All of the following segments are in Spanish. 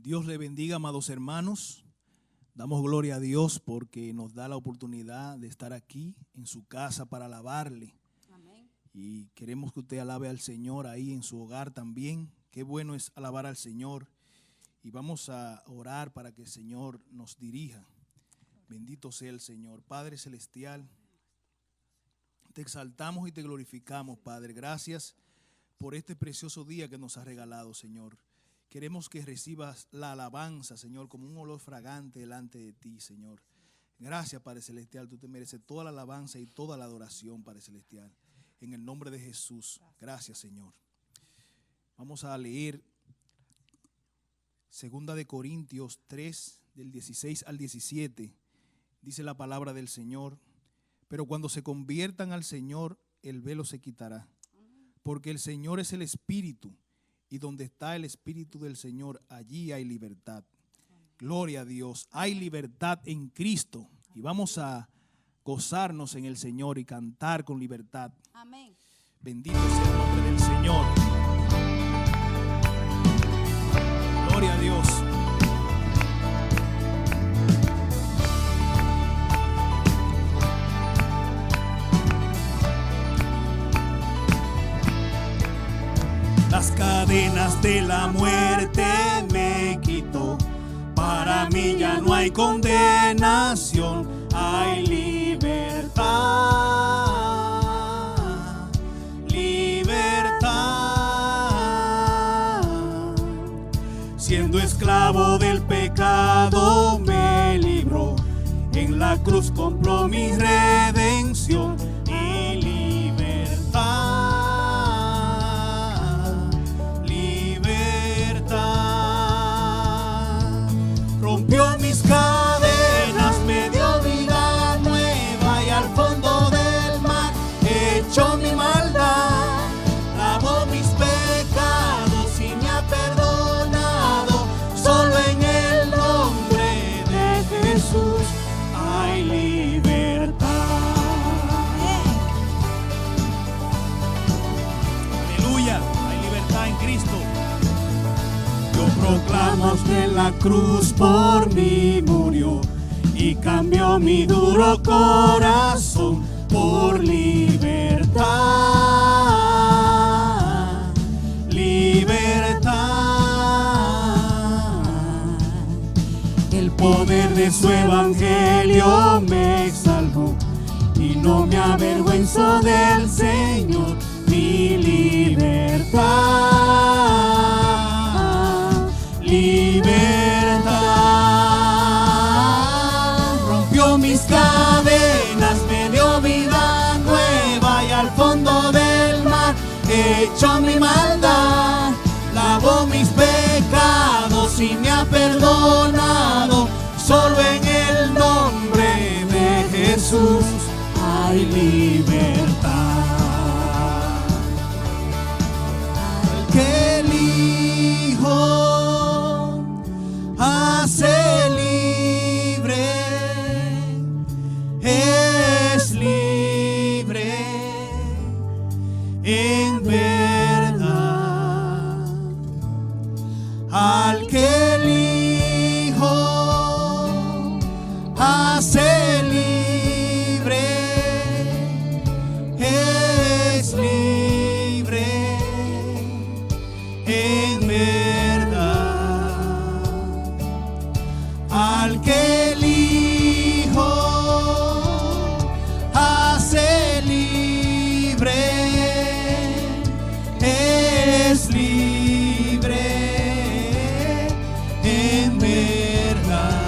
Dios le bendiga, amados hermanos. Damos gloria a Dios porque nos da la oportunidad de estar aquí en su casa para alabarle. Amén. Y queremos que usted alabe al Señor ahí en su hogar también. Qué bueno es alabar al Señor. Y vamos a orar para que el Señor nos dirija. Bendito sea el Señor. Padre Celestial, te exaltamos y te glorificamos, Padre. Gracias por este precioso día que nos has regalado, Señor. Queremos que recibas la alabanza, Señor, como un olor fragante delante de ti, Señor. Gracias, Padre Celestial. Tú te mereces toda la alabanza y toda la adoración, Padre Celestial. En el nombre de Jesús. Gracias, Señor. Vamos a leer 2 de Corintios 3, del 16 al 17. Dice la palabra del Señor: pero cuando se conviertan al Señor, el velo se quitará. Porque el Señor es el Espíritu, y donde está el Espíritu del Señor, allí hay libertad. Gloria a Dios. Hay libertad en Cristo. Y vamos a gozarnos en el Señor y cantar con libertad. Amén. Bendito sea el nombre del Señor. Gloria a Dios. Las cadenas de la muerte me quitó. Para mí ya no hay condenación, hay libertad. Libertad. Siendo esclavo del pecado me libró. En la cruz compró mi redención y libertad. Rompió mis cadenas, me dio vida nueva y al fondo del mar echó mi maldad. Lavó mis pecados y me ha perdonado. Solo en el nombre de Jesús hay libertad. Aleluya, hay libertad en Cristo. Yo proclamo que en la cruz por mí murió y cambió mi duro corazón por libertad. Libertad. El poder de su evangelio me salvó y no me avergüenzo del Señor. Mi libertad. Libertad. Rompió mis cadenas, me dio vida nueva y al fondo del mar echó mi maldad. Lavó mis pecados y me ha perdonado. Solo en el nombre de Jesús hay libertad. Al que elijo hace libre, es libre en verdad. Al que elijo hace libre, es libre en verdad. Al que elijo hace libre, es libre en verdad.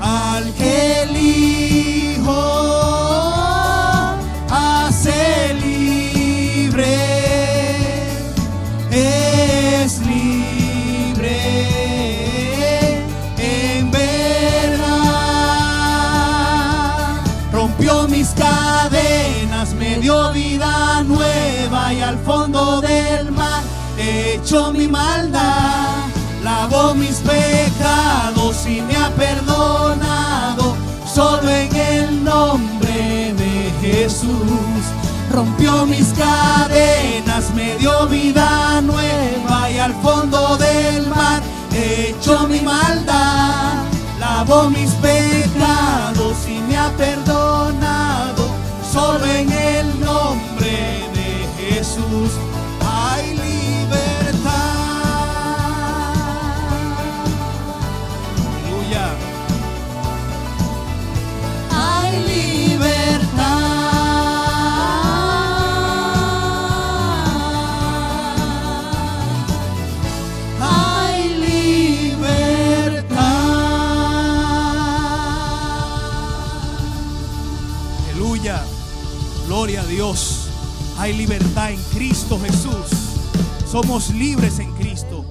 Al que elijo hace libre, es libre en verdad. Rompió mis cadenas, me dio vida nueva y al fondo del mar echó mi maldad. Lavó mis pecados y me ha perdonado. Solo en el nombre de Jesús rompió mis cadenas, me dio vida nueva allá al fondo del mar, echó mi maldad, lavó mis pecados y me ha perdonado. Solo en el nombre de Jesús hay libertad. Aleluya. Hay libertad. Hay libertad. Aleluya. Gloria a Dios. Hay libertad en Cristo Jesús. Somos libres en Cristo.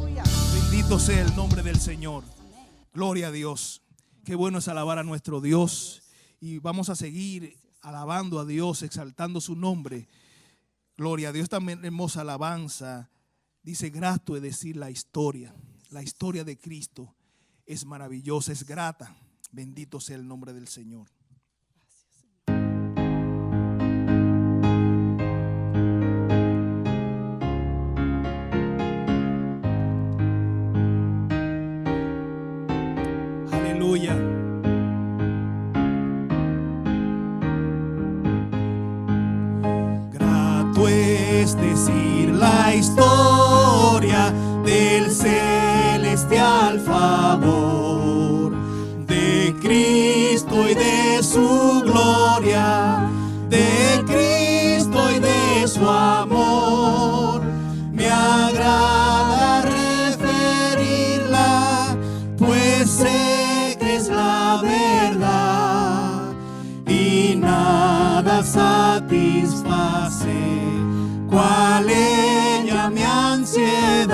Bendito sea el nombre del Señor. Gloria a Dios. Qué bueno es alabar a nuestro Dios. Y vamos a seguir alabando a Dios, exaltando su nombre. Gloria a Dios. También hermosa alabanza. Dice, grato es decir la historia. La historia de Cristo es maravillosa, es grata. Bendito sea el nombre del Señor. Aleluya. Grato es decir la historia del celestial favor de Cristo y de su gloria, de Cristo y de su amor. Me agrada referirla, pues sé que es la verdad y nada satisface cual ella mi ansiedad.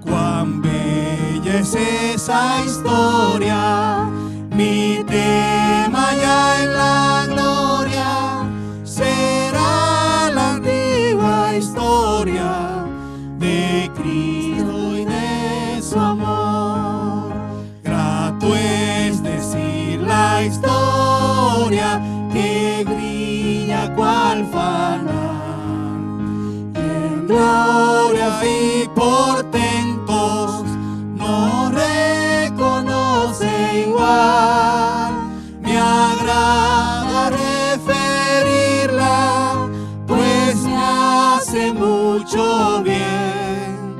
Cuán bella es esa historia, mi tema ya en la gloria será la antigua historia de Cristo y de su amor. Grato es decir la historia que brilla cual fanal, y en gloria y portentos no reconoce igual. Me agrada referirla, pues me hace mucho bien.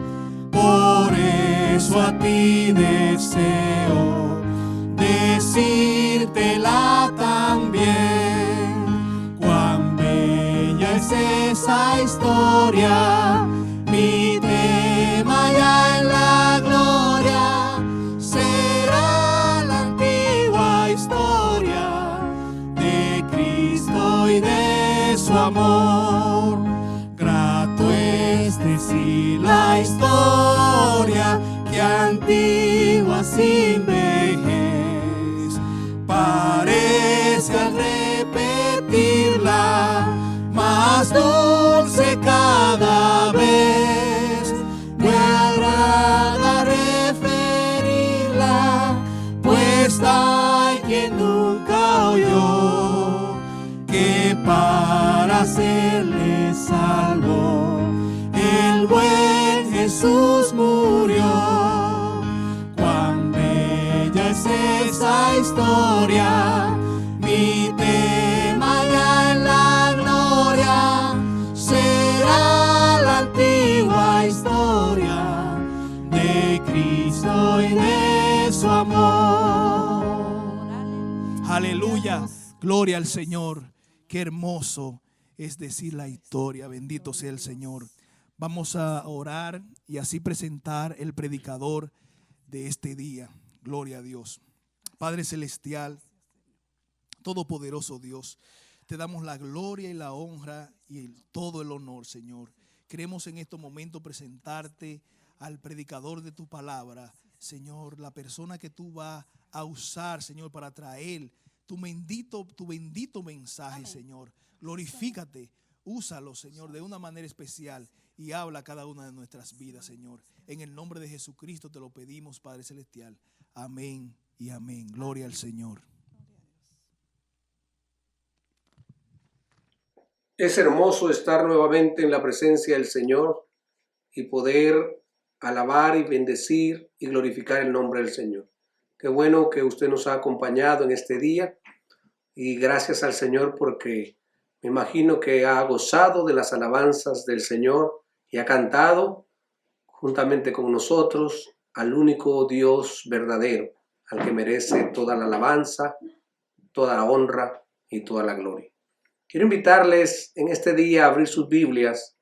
Por eso a ti deseo decírtela también. Cuán bella es esa historia, mi tema ya en la gloria será la antigua historia de Cristo y de su amor. Grato es decir la historia que antigua sin vejez parece al repetirla más dulce cada vez. Me agrada referirla, pues hay quien nunca oyó que para serle salvo el buen Jesús murió. Cuán bella es esa historia, mi tema ya en la gloria será la antigua historia de Cristo y de su amor. Aleluya, gloria al Señor. Qué hermoso es decir la historia. Bendito sea el Señor. Vamos a orar y así presentar el predicador de este día. Gloria a Dios. Padre celestial, todopoderoso Dios, te damos la gloria y la honra y todo el honor, Señor. Queremos en estos momentos presentarte al predicador de tu palabra, Señor, la persona que tú vas a usar, Señor, para traer tu bendito mensaje, amén. Señor, glorifícate, úsalo, Señor, de una manera especial y habla a cada una de nuestras vidas, Señor. En el nombre de Jesucristo te lo pedimos, Padre celestial. Amén y amén. Gloria al Señor. Es hermoso estar nuevamente en la presencia del Señor y poder alabar y bendecir y glorificar el nombre del Señor. Qué bueno que usted nos ha acompañado en este día y gracias al Señor porque me imagino que ha gozado de las alabanzas del Señor y ha cantado juntamente con nosotros al único Dios verdadero, al que merece toda la alabanza, toda la honra y toda la gloria. Quiero invitarles en este día a abrir sus Biblias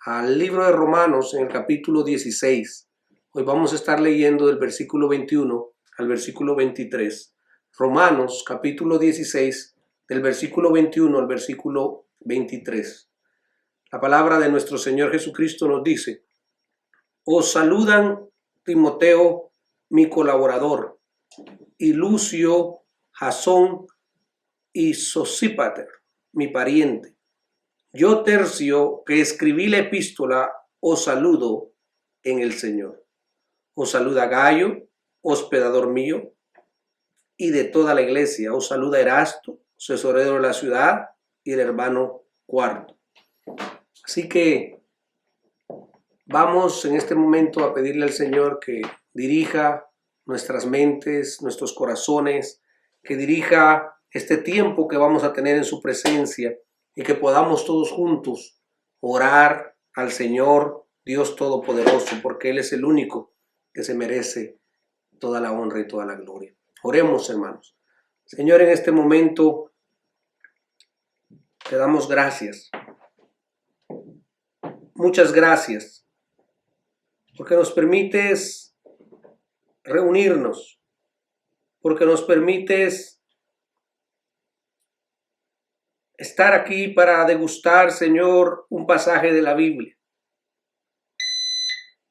al libro de Romanos en el capítulo 16. Hoy vamos a estar leyendo del versículo 21 al versículo 23. Romanos capítulo 16, del versículo 21 al versículo 23. La palabra de nuestro Señor Jesucristo nos dice: os saludan Timoteo, mi colaborador, y Lucio, Jasón y Sosípater, mi pariente. Yo, Tercio, que escribí la epístola, os saludo en el Señor. Os saluda Gayo, hospedador mío, y de toda la iglesia. Os saluda Erasto, tesorero de la ciudad, y el hermano Cuarto. Así que vamos en este momento a pedirle al Señor que dirija nuestras mentes, nuestros corazones, que dirija este tiempo que vamos a tener en su presencia y que podamos todos juntos orar al Señor Dios Todopoderoso, porque Él es el único que se merece toda la honra y toda la gloria. Oremos, hermanos. Señor, en este momento te damos gracias. Muchas gracias, porque nos permites reunirnos, porque nos permites estar aquí para degustar, Señor, un pasaje de la Biblia,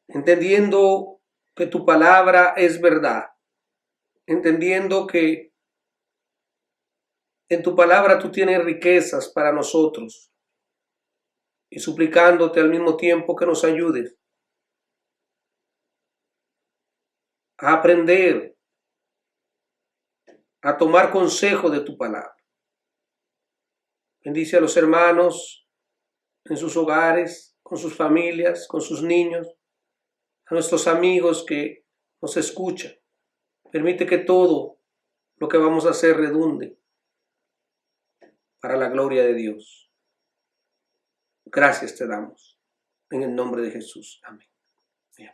entendiendo que tu palabra es verdad, entendiendo que en tu palabra tú tienes riquezas para nosotros y suplicándote al mismo tiempo que nos ayudes a aprender, a tomar consejo de tu palabra. Bendice a los hermanos en sus hogares, con sus familias, con sus niños, a nuestros amigos que nos escuchan. Permite que todo lo que vamos a hacer redunde para la gloria de Dios. Gracias te damos en el nombre de Jesús. Amén. Amén.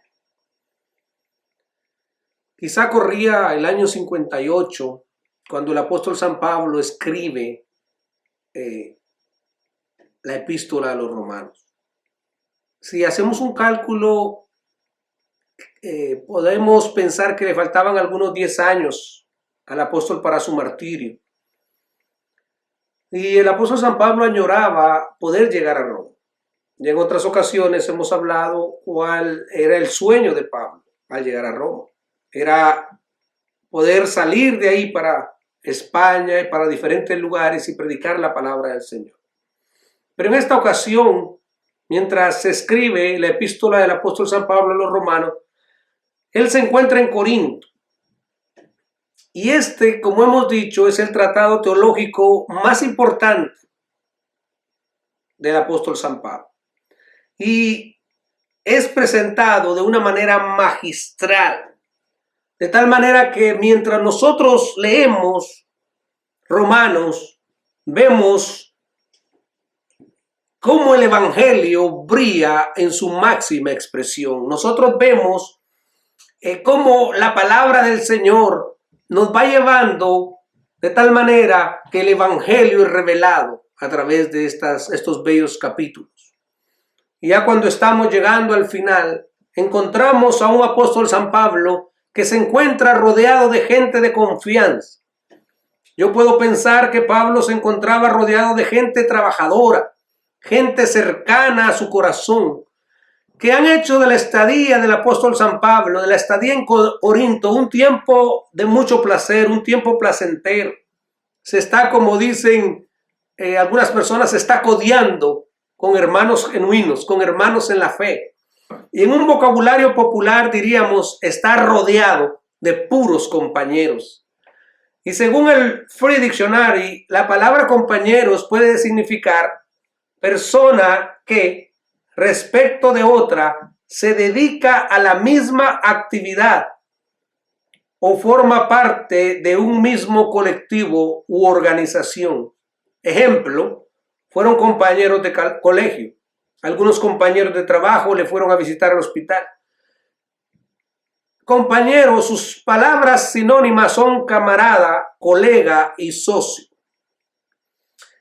Quizá corría el año 58 cuando el apóstol San Pablo escribe la epístola a los romanos. Si hacemos un cálculo, podemos pensar que le faltaban algunos 10 años al apóstol para su martirio. Y el apóstol San Pablo añoraba poder llegar a Roma. Y en otras ocasiones hemos hablado cuál era el sueño de Pablo al llegar a Roma. Era poder salir de ahí para España y para diferentes lugares y predicar la palabra del Señor. Pero en esta ocasión, mientras se escribe la epístola del apóstol San Pablo a los romanos, él se encuentra en Corinto. Y este, como hemos dicho, es el tratado teológico más importante del apóstol San Pablo. Y es presentado de una manera magistral, de tal manera que mientras nosotros leemos Romanos, vemos cómo el evangelio brilla en su máxima expresión. Nosotros vemos cómo la palabra del Señor nos va llevando de tal manera que el evangelio es revelado a través de estos bellos capítulos. Y ya cuando estamos llegando al final, encontramos a un apóstol San Pablo que se encuentra rodeado de gente de confianza. Yo puedo pensar que Pablo se encontraba rodeado de gente trabajadora, gente cercana a su corazón, que han hecho de la estadía del apóstol San Pablo, de la estadía en Corinto, un tiempo de mucho placer, un tiempo placentero. Se está, como dicen algunas personas, se está codeando con hermanos genuinos, con hermanos en la fe. Y en un vocabulario popular diríamos, está rodeado de puros compañeros. Y según el Free Dictionary, la palabra compañeros puede significar persona que respecto de otra se dedica a la misma actividad o forma parte de un mismo colectivo u organización. Ejemplo, fueron compañeros de colegio. Algunos compañeros de trabajo le fueron a visitar al hospital. Compañero, sus palabras sinónimas son camarada, colega y socio.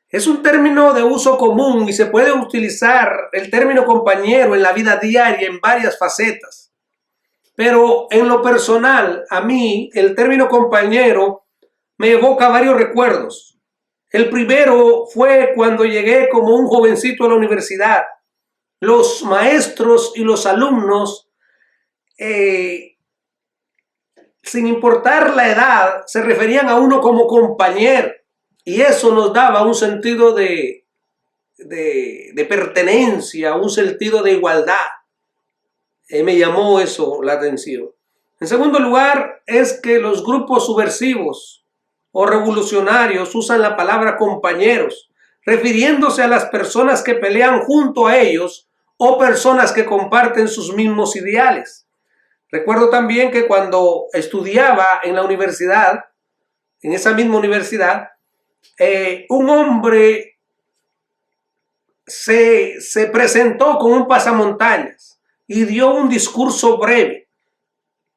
Es un término de uso común y se puede utilizar el término compañero en la vida diaria en varias facetas. Pero en lo personal, a mí, el término compañero me evoca varios recuerdos. El primero fue cuando llegué como un jovencito a la universidad. Los maestros y los alumnos, sin importar la edad, se referían a uno como compañero. Y eso nos daba un sentido de pertenencia, un sentido de igualdad. Me llamó eso la atención. En segundo lugar, es que los grupos subversivos o revolucionarios usan la palabra compañeros, refiriéndose a las personas que pelean junto a ellos o personas que comparten sus mismos ideales. Recuerdo también que cuando estudiaba en la universidad, en esa misma universidad, un hombre se presentó con un pasamontañas y dio un discurso breve.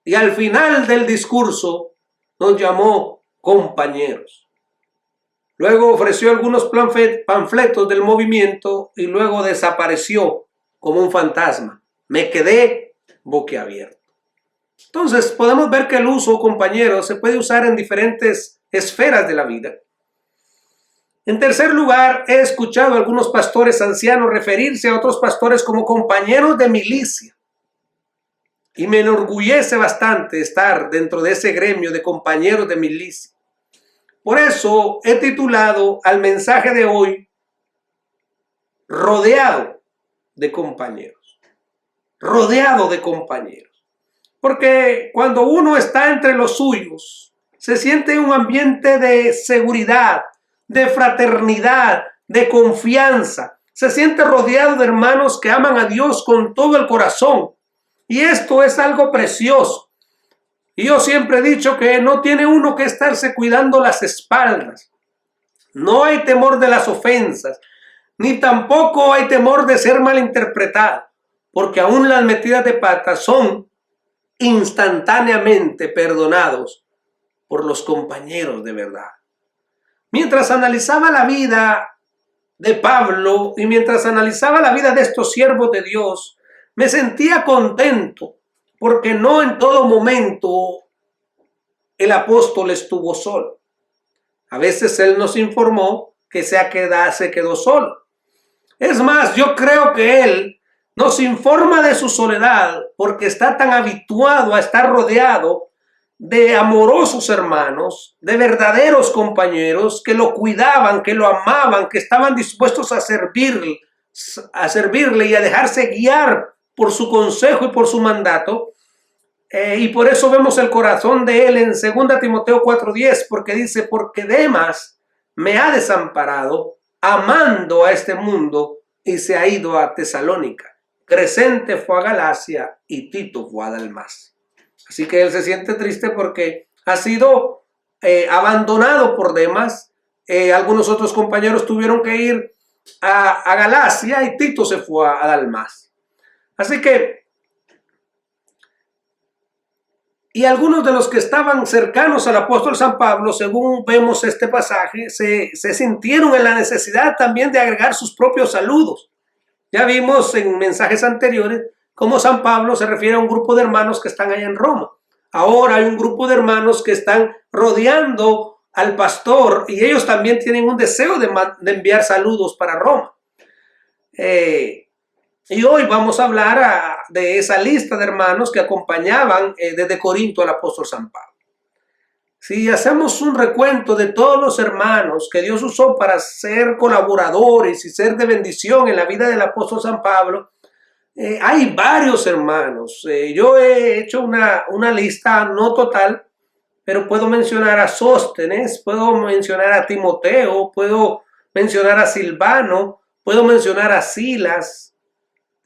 Y al final del discurso nos llamó compañeros. Luego ofreció algunos panfletos del movimiento y luego desapareció como un fantasma. Me quedé boquiabierto. Entonces podemos ver que el uso compañero se puede usar en diferentes esferas de la vida. En tercer lugar, he escuchado a algunos pastores ancianos referirse a otros pastores como compañeros de milicia. Y me enorgullece bastante estar dentro de ese gremio de compañeros de milicia. Por eso he titulado al mensaje de hoy, Rodeado de compañeros. Rodeado de compañeros. Porque cuando uno está entre los suyos, se siente un ambiente de seguridad, de fraternidad, de confianza. Se siente rodeado de hermanos que aman a Dios con todo el corazón. Y esto es algo precioso. Y yo siempre he dicho que no tiene uno que estarse cuidando las espaldas. No hay temor de las ofensas, ni tampoco hay temor de ser malinterpretado, porque aún las metidas de pata son instantáneamente perdonados por los compañeros de verdad. Mientras analizaba la vida de Pablo y mientras analizaba la vida de estos siervos de Dios, me sentía contento porque no en todo momento el apóstol estuvo solo. A veces él nos informó que se quedó solo. Es más, yo creo que él nos informa de su soledad porque está tan habituado a estar rodeado de amorosos hermanos, de verdaderos compañeros que lo cuidaban, que lo amaban, que estaban dispuestos a servirle y a dejarse guiar por su consejo y por su mandato. Y por eso vemos el corazón de él en 2 Timoteo 4:10, porque dice, porque Demas me ha desamparado, amando a este mundo, y se ha ido a Tesalónica. Crescente fue a Galacia y Tito fue a Dalmacia. Así que él se siente triste porque ha sido abandonado por Demas. Algunos otros compañeros tuvieron que ir a Galacia y Tito se fue a Dalmacia. Así que, y algunos de los que estaban cercanos al apóstol San Pablo, según vemos este pasaje, se sintieron en la necesidad también de agregar sus propios saludos. Ya vimos en mensajes anteriores cómo San Pablo se refiere a un grupo de hermanos que están allá en Roma. Ahora hay un grupo de hermanos que están rodeando al pastor y ellos también tienen un deseo de enviar saludos para Roma. Y hoy vamos a hablar de esa lista de hermanos que acompañaban desde Corinto al apóstol San Pablo. Si hacemos un recuento de todos los hermanos que Dios usó para ser colaboradores y ser de bendición en la vida del apóstol San Pablo, hay varios hermanos. Yo he hecho una lista no total, pero puedo mencionar a Sóstenes, puedo mencionar a Timoteo, puedo mencionar a Silvano, puedo mencionar a Silas,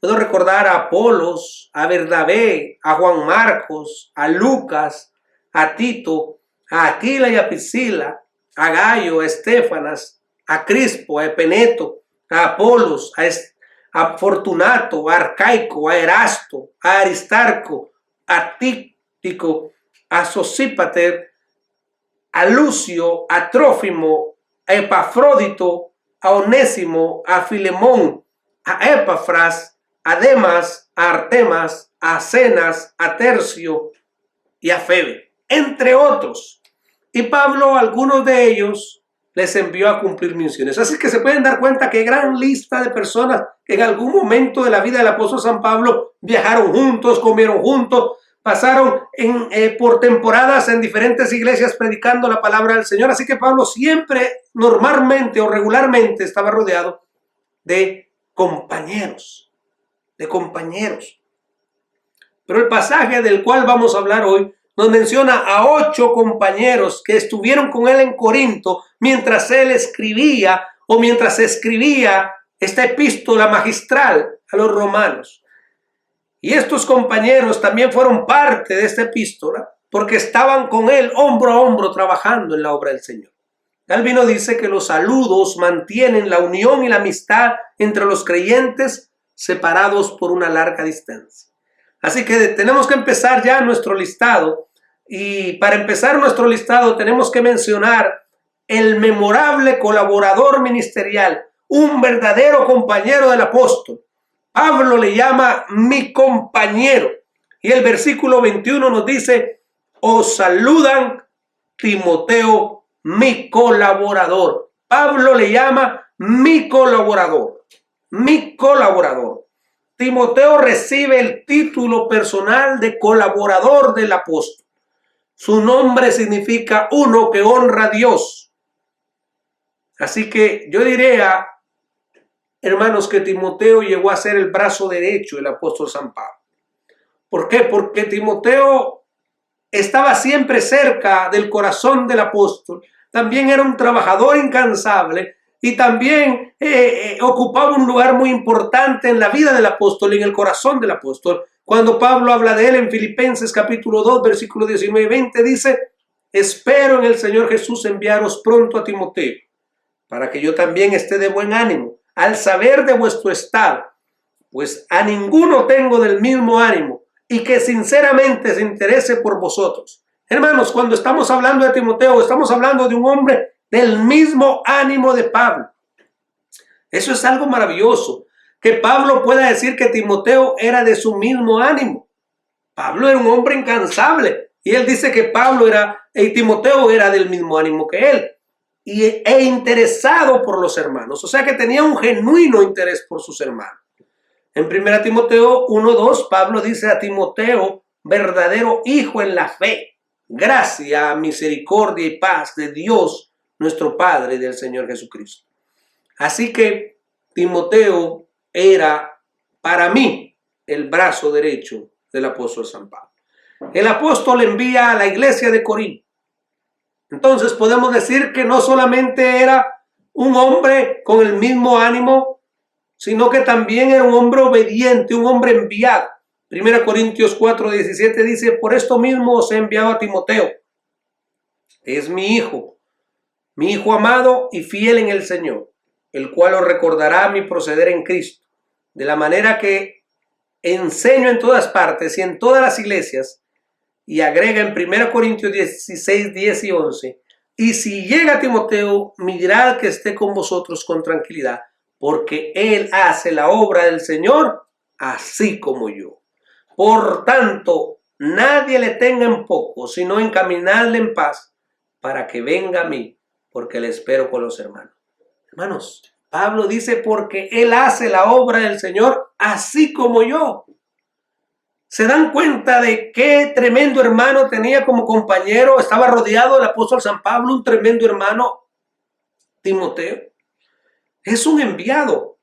Puedo recordar a Apolos, a Bernabé, a Juan Marcos, a Lucas, a Tito, a Aquila y a Priscila, a Gayo, a Estéfanas, a Crispo, a Epeneto, a Apolos, a Fortunato, a Arcaico, a Erasto, a Aristarco, a Tíquico, a Sosípater, a Lucio, a Trófimo, a Epafrodito, a Onésimo, a Filemón, a Epafras, a Demas, a Artemas, a Cenas, a Tercio y a Febe, entre otros. Y Pablo, algunos de ellos, les envió a cumplir misiones. Así que se pueden dar cuenta que gran lista de personas que en algún momento de la vida del apóstol San Pablo viajaron juntos, comieron juntos, pasaron por temporadas en diferentes iglesias predicando la palabra del Señor. Así que Pablo siempre, normalmente o regularmente, estaba rodeado de compañeros. Pero el pasaje del cual vamos a hablar hoy nos menciona a 8 compañeros que estuvieron con él en Corinto mientras él escribía o mientras escribía esta epístola magistral a los romanos. Y estos compañeros también fueron parte de esta epístola porque estaban con él hombro a hombro trabajando en la obra del Señor. Calvino dice que los saludos mantienen la unión y la amistad entre los creyentes separados por una larga distancia. Así que tenemos que empezar ya nuestro listado, y para empezar nuestro listado tenemos que mencionar el memorable colaborador ministerial, un verdadero compañero del apóstol. Pablo le llama mi compañero, y el versículo 21 nos dice: os saludan Timoteo, mi colaborador. Pablo le llama mi colaborador. Mi colaborador. Timoteo recibe el título personal de colaborador del apóstol. Su nombre significa uno que honra a Dios. Así que yo diría, hermanos, que Timoteo llegó a ser el brazo derecho del apóstol San Pablo. ¿Por qué? Porque Timoteo estaba siempre cerca del corazón del apóstol. También era un trabajador incansable y también ocupaba un lugar muy importante en la vida del apóstol y en el corazón del apóstol. Cuando Pablo habla de él en Filipenses capítulo 2, versículos 19 y 20, dice: espero en el Señor Jesús enviaros pronto a Timoteo, para que yo también esté de buen ánimo, al saber de vuestro estado, pues a ninguno tengo del mismo ánimo, y que sinceramente se interese por vosotros. Hermanos, cuando estamos hablando de Timoteo, estamos hablando de un hombre del mismo ánimo de Pablo. Eso es algo maravilloso, que Pablo pueda decir que Timoteo era de su mismo ánimo. Pablo era un hombre incansable, y él dice que Timoteo era del mismo ánimo que él, e interesado por los hermanos, o sea que tenía un genuino interés por sus hermanos. En 1 Timoteo 1:2, Pablo dice a Timoteo: verdadero hijo en la fe, gracia, misericordia y paz de Dios nuestro Padre y del Señor Jesucristo. Así que Timoteo era para mí el brazo derecho del apóstol San Pablo. El apóstol envía a la iglesia de Corinto. Entonces podemos decir que no solamente era un hombre con el mismo ánimo, sino que también era un hombre obediente, un hombre enviado. 1 Corintios 4:17 dice: por esto mismo os he enviado a Timoteo. Es mi hijo amado y fiel en el Señor, el cual os recordará mi proceder en Cristo, de la manera que enseño en todas partes y en todas las iglesias. Y agrega en 1 Corintios 16, 10 y 11: y si llega Timoteo, mirad que esté con vosotros con tranquilidad, porque él hace la obra del Señor así como yo. Por tanto, nadie le tenga en poco, sino encaminadle en paz, para que venga a mí, porque le espero con los hermanos. Hermanos, Pablo dice: porque él hace la obra del Señor así como yo. ¿Se dan cuenta de qué tremendo hermano tenía como compañero? Estaba rodeado del apóstol San Pablo, un tremendo hermano, Timoteo. Es un enviado,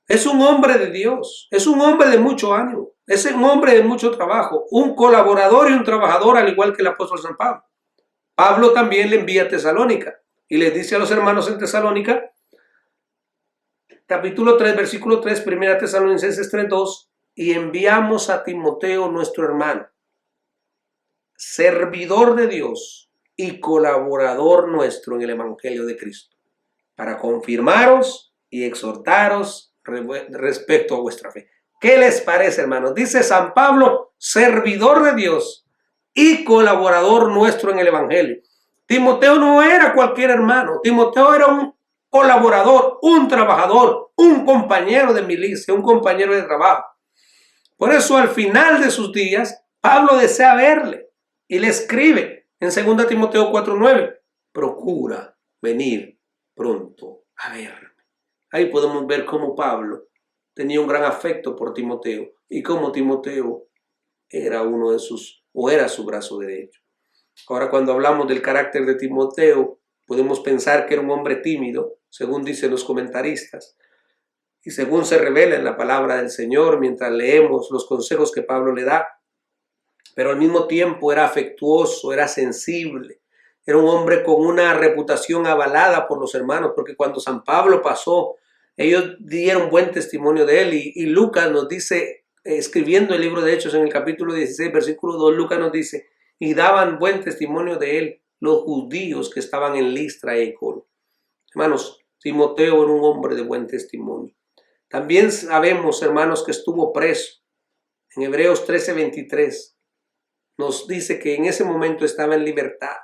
es un hombre de Dios, es un hombre de mucho ánimo, es un hombre de mucho trabajo, un colaborador y un trabajador, al igual que el apóstol San Pablo. Pablo también le envía a Tesalónica y les dice a los hermanos en Tesalónica: capítulo 3, versículo 3, Primera Tesalonicenses 3:2, y enviamos a Timoteo, nuestro hermano, servidor de Dios y colaborador nuestro en el Evangelio de Cristo, para confirmaros y exhortaros respecto a vuestra fe. ¿Qué les parece, hermanos? Dice San Pablo, servidor de Dios y colaborador nuestro en el Evangelio. Timoteo no era cualquier hermano. Timoteo era un colaborador, un trabajador, un compañero de milicia, un compañero de trabajo. Por eso, al final de sus días, Pablo desea verle y le escribe en 2 Timoteo 4:9, procura venir pronto a verme. Ahí podemos ver cómo Pablo tenía un gran afecto por Timoteo y cómo Timoteo era uno de sus, o era su brazo derecho. Ahora, cuando hablamos del carácter de Timoteo, podemos pensar que era un hombre tímido, según dicen los comentaristas, y según se revela en la palabra del Señor mientras leemos los consejos que Pablo le da. Pero al mismo tiempo era afectuoso, era sensible, era un hombre con una reputación avalada por los hermanos, porque cuando San Pablo pasó, ellos dieron buen testimonio de él, y Lucas nos dice, escribiendo el libro de Hechos en el capítulo 16, versículo 2, Lucas nos dice, y daban buen testimonio de él los judíos que estaban en Listra y Iconium. Hermanos, Timoteo era un hombre de buen testimonio. También sabemos, hermanos, que estuvo preso. En Hebreos 13:23 nos dice que en ese momento estaba en libertad,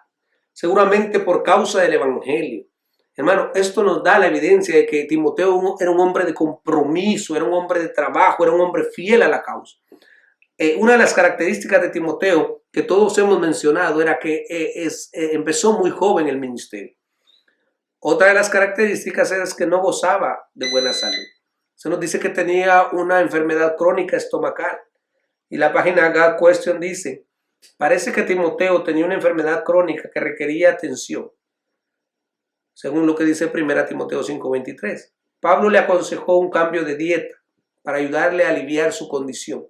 seguramente por causa del Evangelio. Hermano, esto nos da la evidencia de que Timoteo era un hombre de compromiso, era un hombre de trabajo, era un hombre fiel a la causa. Una de las características de Timoteo que todos hemos mencionado era que empezó muy joven el ministerio. Otra de las características es que no gozaba de buena salud. Se nos dice que tenía una enfermedad crónica estomacal. Y la página God Question dice, parece que Timoteo tenía una enfermedad crónica que requería atención, según lo que dice 1 Timoteo 5:23. Pablo le aconsejó un cambio de dieta para ayudarle a aliviar su condición.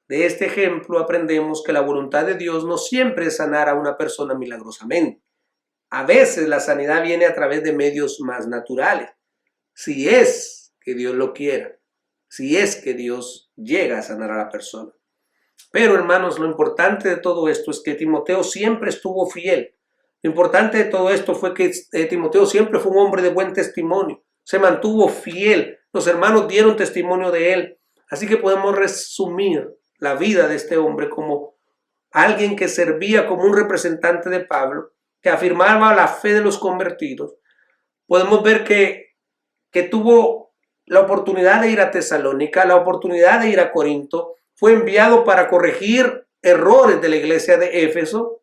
De este ejemplo aprendemos que la voluntad de Dios no siempre es sanar a una persona milagrosamente. A veces la sanidad viene a través de medios más naturales, si es que Dios lo quiera, si es que Dios llega a sanar a la persona. Pero, hermanos, lo importante de todo esto es que Timoteo siempre estuvo fiel. Lo importante de todo esto fue que Timoteo siempre fue un hombre de buen testimonio, se mantuvo fiel, los hermanos dieron testimonio de él. Así que podemos resumir la vida de este hombre como alguien que servía como un representante de Pablo, que afirmaba la fe de los convertidos. Podemos ver que tuvo la oportunidad de ir a Tesalónica, la oportunidad de ir a Corinto, fue enviado para corregir errores de la iglesia de Éfeso.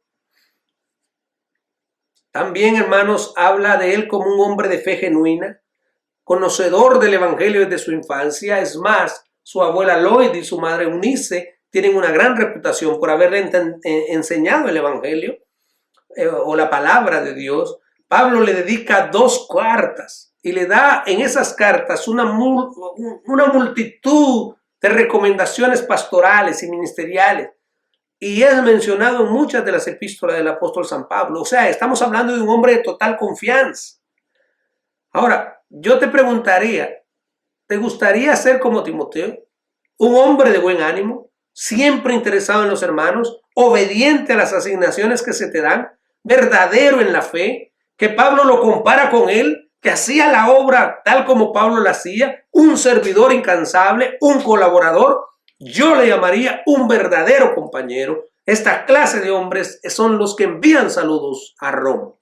También, hermanos, habla de él como un hombre de fe genuina, conocedor del evangelio desde su infancia. Es más, su abuela Loida y su madre Eunice tienen una gran reputación por haberle enseñado el evangelio o la palabra de Dios. Pablo le dedica 2 cartas y le da en esas cartas una multitud de recomendaciones pastorales y ministeriales. Y es mencionado en muchas de las epístolas del apóstol San Pablo. O sea, estamos hablando de un hombre de total confianza. Ahora, yo te preguntaría, ¿te gustaría ser como Timoteo? Un hombre de buen ánimo, siempre interesado en los hermanos, obediente a las asignaciones que se te dan, verdadero en la fe, que Pablo lo compara con él, que hacía la obra tal como Pablo la hacía, un servidor incansable, un colaborador. Yo le llamaría un verdadero compañero. Esta clase de hombres son los que envían saludos a Roma.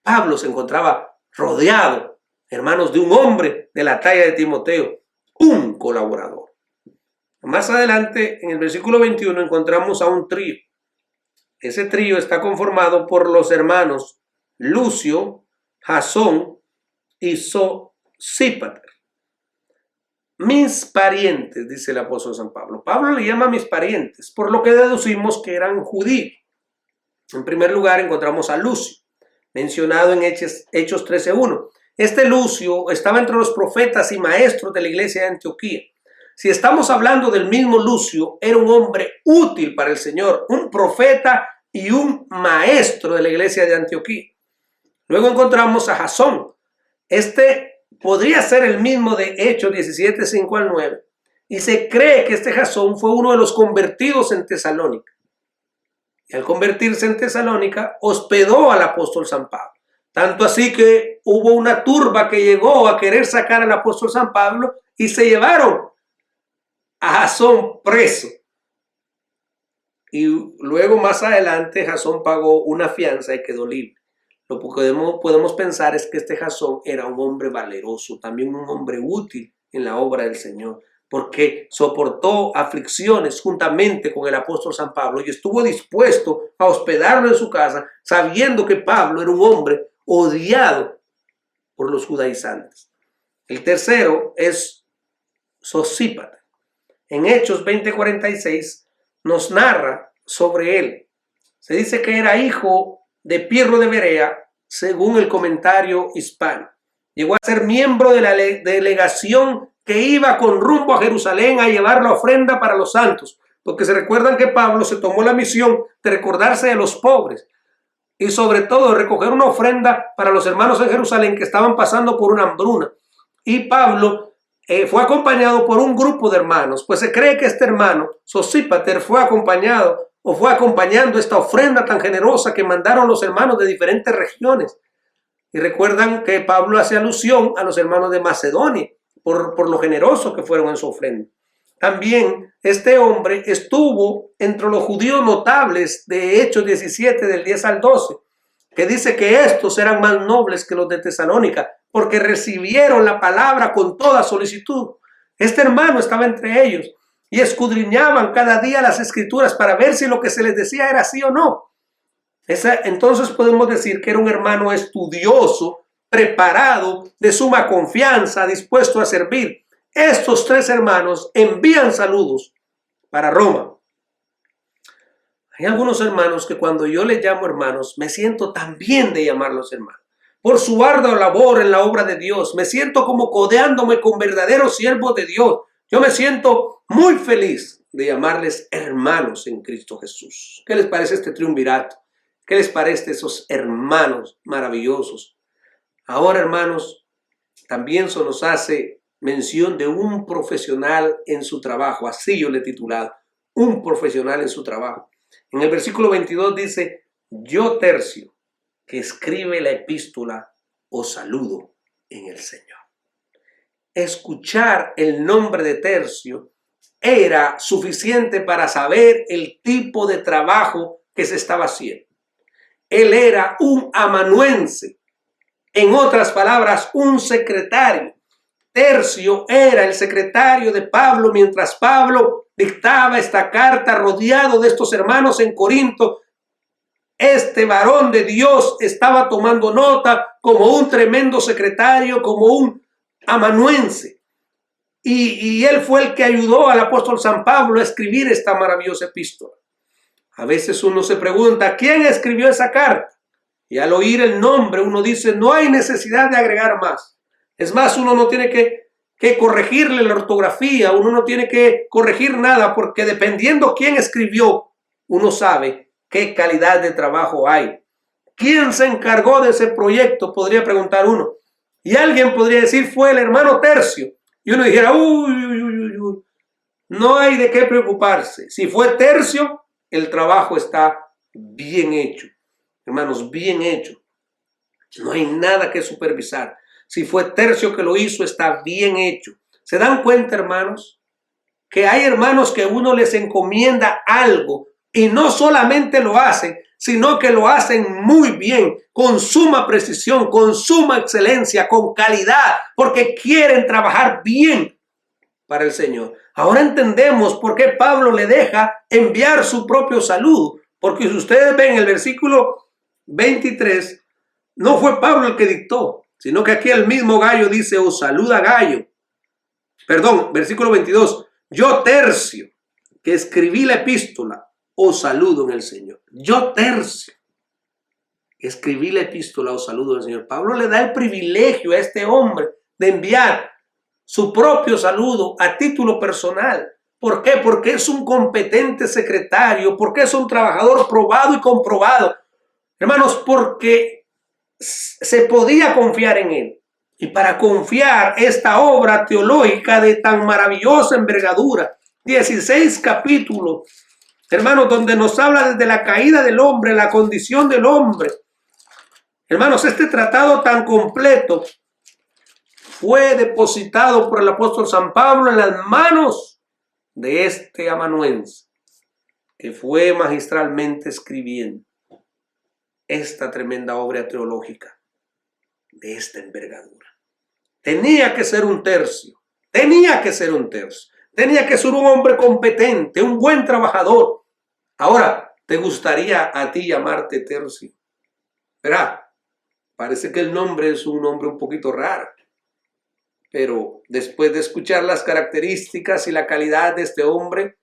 Pablo se encontraba rodeado, hermanos, de un hombre de la talla de Timoteo, un colaborador. Más adelante, en el versículo 21, encontramos a un trío. Ese trío está conformado por los hermanos Lucio, Jasón y Sosípater. Mis parientes, dice el apóstol San Pablo. Pablo le llama mis parientes, por lo que deducimos que eran judíos. En primer lugar, encontramos a Lucio, mencionado en Hechos 13:1. Este Lucio estaba entre los profetas y maestros de la iglesia de Antioquía. Si estamos hablando del mismo Lucio, era un hombre útil para el Señor, un profeta y un maestro de la iglesia de Antioquía. Luego encontramos a Jasón. Este podría ser el mismo de Hechos 17, 5 al 9. Y se cree que este Jasón fue uno de los convertidos en Tesalónica. Y al convertirse en Tesalónica, hospedó al apóstol San Pablo. Tanto así que hubo una turba que llegó a querer sacar al apóstol San Pablo y se llevaron a Jasón preso. Y luego más adelante Jasón pagó una fianza y quedó libre. Lo que podemos pensar es que este Jasón era un hombre valeroso, también un hombre útil en la obra del Señor, porque soportó aflicciones juntamente con el apóstol San Pablo y estuvo dispuesto a hospedarlo en su casa, sabiendo que Pablo era un hombre odiado por los judaizantes. El tercero es Sosípater. En Hechos 20:46 nos narra sobre él. Se dice que era hijo de Pirro de Berea, según el comentario hispano. Llegó a ser miembro de la delegación que iba con rumbo a Jerusalén a llevar la ofrenda para los santos, porque se recuerdan que Pablo se tomó la misión de recordarse de los pobres y sobre todo de recoger una ofrenda para los hermanos en Jerusalén que estaban pasando por una hambruna. Y Pablo fue acompañado por un grupo de hermanos, pues se cree que este hermano, Sosípater, fue acompañando esta ofrenda tan generosa que mandaron los hermanos de diferentes regiones. Y recuerdan que Pablo hace alusión a los hermanos de Macedonia por lo generoso que fueron en su ofrenda. También este hombre estuvo entre los judíos notables de Hechos 17 del 10 al 12, que dice que estos eran más nobles que los de Tesalónica, porque recibieron la palabra con toda solicitud. Este hermano estaba entre ellos y escudriñaban cada día las escrituras para ver si lo que se les decía era sí o no. Entonces podemos decir que era un hermano estudioso, preparado, de suma confianza, dispuesto a servir. Estos tres hermanos envían saludos para Roma. Hay algunos hermanos que cuando yo les llamo hermanos, me siento tan bien de llamarlos hermanos. Por su ardua labor en la obra de Dios, me siento como codeándome con verdaderos siervos de Dios. Yo me siento muy feliz de llamarles hermanos en Cristo Jesús. ¿Qué les parece este triunvirato? ¿Qué les parece esos hermanos maravillosos? Ahora, hermanos, también se nos hace mención de un profesional en su trabajo. Así yo le he titulado, un profesional en su trabajo. En el versículo 22 dice, yo Tercio, que escribe la epístola, os saludo en el Señor. Escuchar el nombre de Tercio era suficiente para saber el tipo de trabajo que se estaba haciendo. Él era un amanuense, en otras palabras, un secretario. Tercio era el secretario de Pablo mientras Pablo dictaba esta carta rodeado de estos hermanos en Corinto. Este varón de Dios estaba tomando nota como un tremendo secretario, como un amanuense. Y él fue el que ayudó al apóstol San Pablo a escribir esta maravillosa epístola. A veces uno se pregunta, ¿quién escribió esa carta? Y al oír el nombre uno dice, no hay necesidad de agregar más. Es más, uno no tiene que corregirle la ortografía, uno no tiene que corregir nada, porque dependiendo quién escribió, uno sabe qué calidad de trabajo hay. ¿Quién se encargó de ese proyecto? Podría preguntar uno. Y alguien podría decir, fue el hermano Tercio. Y uno dijera, uy, no hay de qué preocuparse. Si fue Tercio, el trabajo está bien hecho. Hermanos, bien hecho. No hay nada que supervisar. Si fue Tercio que lo hizo, está bien hecho. ¿Se dan cuenta, hermanos? Que hay hermanos que uno les encomienda algo y no solamente lo hacen, sino que lo hacen muy bien, con suma precisión, con suma excelencia, con calidad, porque quieren trabajar bien para el Señor. Ahora entendemos por qué Pablo le deja enviar su propio saludo, porque si ustedes ven el versículo 23, no fue Pablo el que dictó, sino que aquí el mismo Gallo dice, os saluda Gallo. Perdón, versículo 22, yo Tercio, que escribí la epístola, os saludo en el Señor. Yo Tercio, que escribí la epístola, os saludo en el Señor. Pablo le da el privilegio a este hombre de enviar su propio saludo a título personal. ¿Por qué? Porque es un competente secretario, porque es un trabajador probado y comprobado. Hermanos, porque se podía confiar en él. Y para confiar esta obra teológica de tan maravillosa envergadura, 16 capítulos, hermanos, donde nos habla desde la caída del hombre, la condición del hombre. Hermanos, este tratado tan completo fue depositado por el apóstol San Pablo en las manos de este amanuense, que fue magistralmente escribiendo esta tremenda obra teológica de esta envergadura. Tenía que ser un tercio, tenía que ser un hombre competente, un buen trabajador. Ahora, ¿te gustaría a ti llamarte Tercio? Verá, parece que el nombre es un nombre un poquito raro, pero después de escuchar las características y la calidad de este hombre,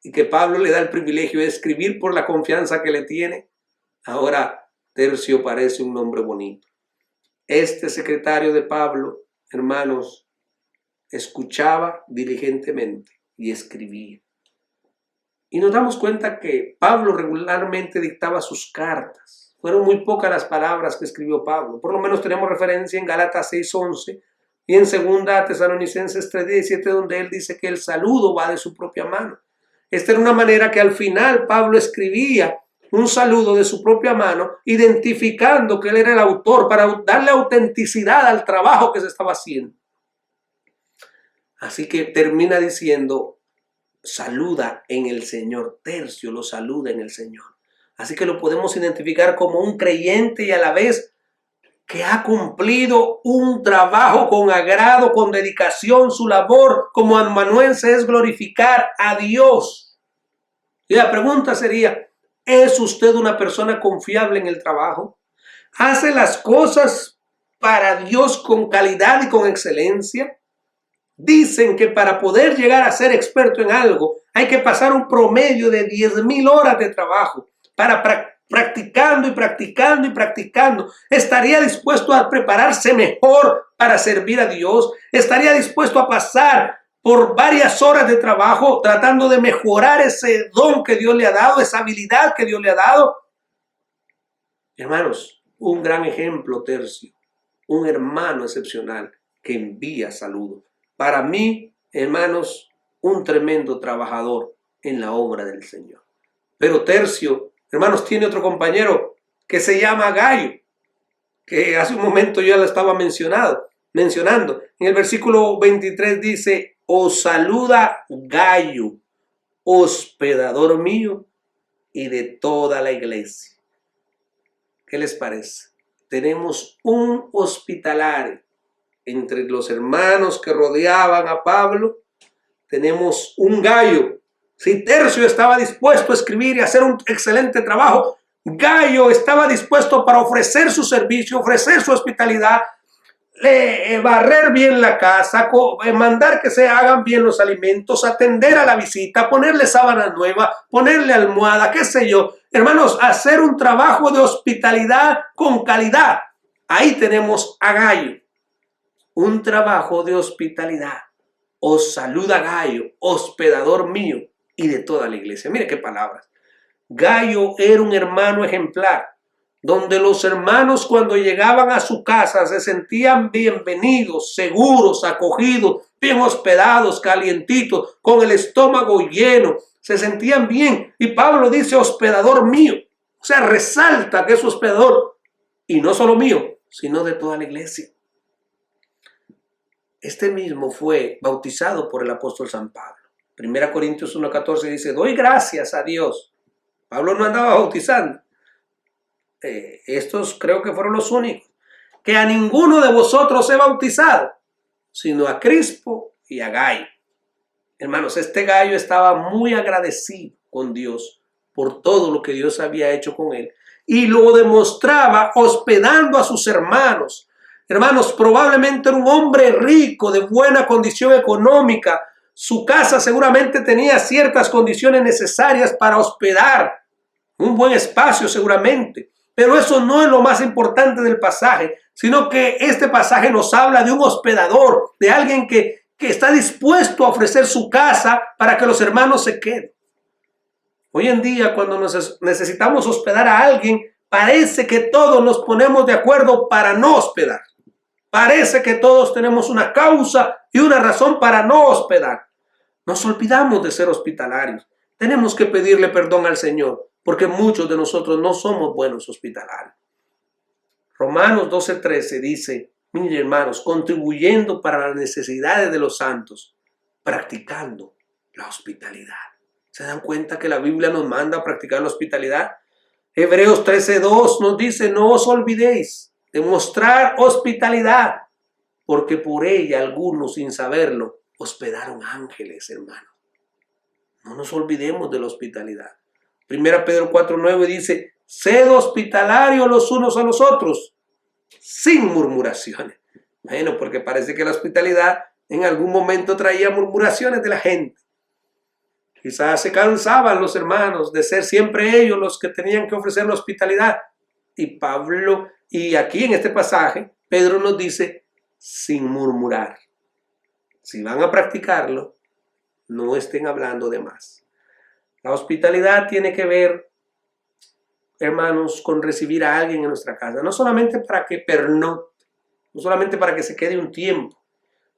y que Pablo le da el privilegio de escribir por la confianza que le tiene, ahora Tercio parece un nombre bonito. Este secretario de Pablo, hermanos, escuchaba diligentemente y escribía. Y nos damos cuenta que Pablo regularmente dictaba sus cartas. Fueron muy pocas las palabras que escribió Pablo. Por lo menos tenemos referencia en Gálatas 6:11 y en 2 Tesalonicenses 3:17, donde él dice que el saludo va de su propia mano. Esta era una manera que al final Pablo escribía un saludo de su propia mano, identificando que él era el autor para darle autenticidad al trabajo que se estaba haciendo. Así que termina diciendo, saluda en el Señor. Tercio lo saluda en el Señor. Así que lo podemos identificar como un creyente y a la vez que ha cumplido un trabajo con agrado, con dedicación. Su labor como amanuense es glorificar a Dios. Y la pregunta sería, ¿es usted una persona confiable en el trabajo? ¿Hace las cosas para Dios con calidad y con excelencia? Dicen que para poder llegar a ser experto en algo hay que pasar un promedio de 10,000 horas de trabajo para practicando y practicando y practicando. ¿Estaría dispuesto a prepararse mejor para servir a Dios? ¿Estaría dispuesto a pasar por varias horas de trabajo tratando de mejorar ese don que Dios le ha dado, esa habilidad que Dios le ha dado? Hermanos, un gran ejemplo, Tercio, un hermano excepcional que envía saludos. Para mí, hermanos, un tremendo trabajador en la obra del Señor. Pero Tercio, hermanos, tiene otro compañero que se llama Gayo, que hace un momento yo ya lo estaba mencionando. En el versículo 23 dice, os saluda Gayo, hospedador mío y de toda la iglesia. ¿Qué les parece? Tenemos un hospitalario entre los hermanos que rodeaban a Pablo. Tenemos un Gayo. Si Tercio estaba dispuesto a escribir y hacer un excelente trabajo, Gayo estaba dispuesto para ofrecer su servicio, ofrecer su hospitalidad, barrer bien la casa, mandar que se hagan bien los alimentos, atender a la visita, ponerle sábana nueva, ponerle almohada, qué sé yo. Hermanos, hacer un trabajo de hospitalidad con calidad. Ahí tenemos a Gayo. Un trabajo de hospitalidad. Os saluda Gayo, hospedador mío y de toda la iglesia. Mire qué palabras. Gayo era un hermano ejemplar, donde los hermanos cuando llegaban a su casa se sentían bienvenidos, seguros, acogidos, bien hospedados, calientitos, con el estómago lleno, se sentían bien. Y Pablo dice hospedador mío, o sea, resalta que es hospedador, y no solo mío, sino de toda la iglesia. Este mismo fue bautizado por el apóstol San Pablo. 1 Corintios 1:14 dice, doy gracias a Dios. Pablo no andaba bautizando. Estos creo que fueron los únicos. Que a ninguno de vosotros he bautizado, sino a Crispo y a Gayo. Hermanos, este Gayo estaba muy agradecido con Dios por todo lo que Dios había hecho con él. Y lo demostraba hospedando a sus hermanos. Hermanos, probablemente era un hombre rico, de buena condición económica. Su casa seguramente tenía ciertas condiciones necesarias para hospedar. Un buen espacio seguramente. Pero eso no es lo más importante del pasaje, sino que este pasaje nos habla de un hospedador, de alguien que está dispuesto a ofrecer su casa para que los hermanos se queden. Hoy en día, cuando necesitamos hospedar a alguien, parece que todos nos ponemos de acuerdo para no hospedar. Parece que todos tenemos una causa y una razón para no hospedar. Nos olvidamos de ser hospitalarios. Tenemos que pedirle perdón al Señor, porque muchos de nosotros no somos buenos hospitalarios. Romanos 12:13 dice, miren hermanos, contribuyendo para las necesidades de los santos, practicando la hospitalidad. ¿Se dan cuenta que la Biblia nos manda a practicar la hospitalidad? Hebreos 13:2 nos dice, no os olvidéis de mostrar hospitalidad, porque por ella algunos sin saberlo hospedaron ángeles, hermanos. No nos olvidemos de la hospitalidad. 1 Pedro 4:9 dice, sed hospitalarios los unos a los otros, sin murmuraciones. Bueno, porque parece que la hospitalidad en algún momento traía murmuraciones de la gente. Quizás se cansaban los hermanos de ser siempre ellos los que tenían que ofrecer la hospitalidad. Y aquí en este pasaje, Pedro nos dice, sin murmurar. Si van a practicarlo, no estén hablando de más. La hospitalidad tiene que ver, hermanos, con recibir a alguien en nuestra casa. No solamente para que pernote, no solamente para que se quede un tiempo,